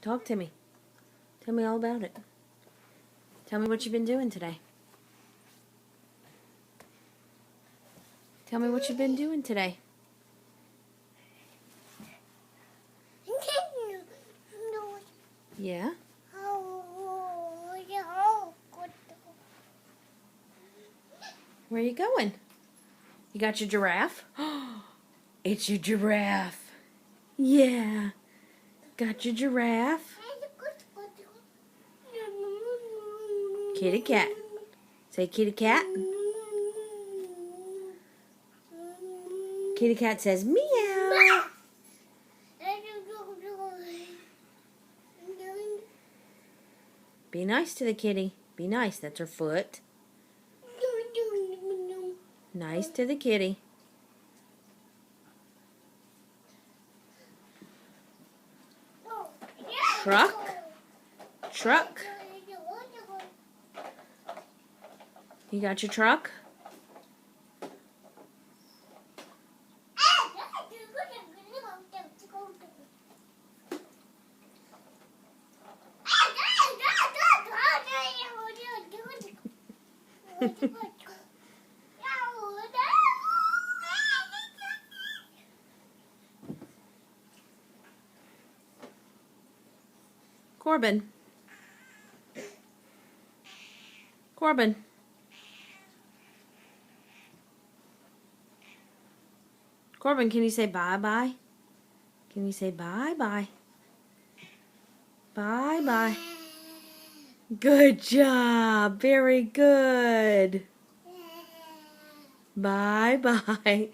Talk to me. Tell me all about it. Tell me what you've been doing today. Tell me what you've been doing today. Yeah? Where are you going? You got your giraffe? It's your giraffe. Yeah. Got your giraffe. Kitty cat. Say kitty cat. Kitty cat says meow. Be nice to the kitty. Be nice. That's her foot. Nice to the kitty. Truck. Truck. You got your truck? Corbin. Corbin. Corbin, can you say bye-bye? Can you say bye-bye? Bye-bye. Good job. Very good. Bye-bye.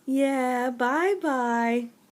Yeah, bye-bye.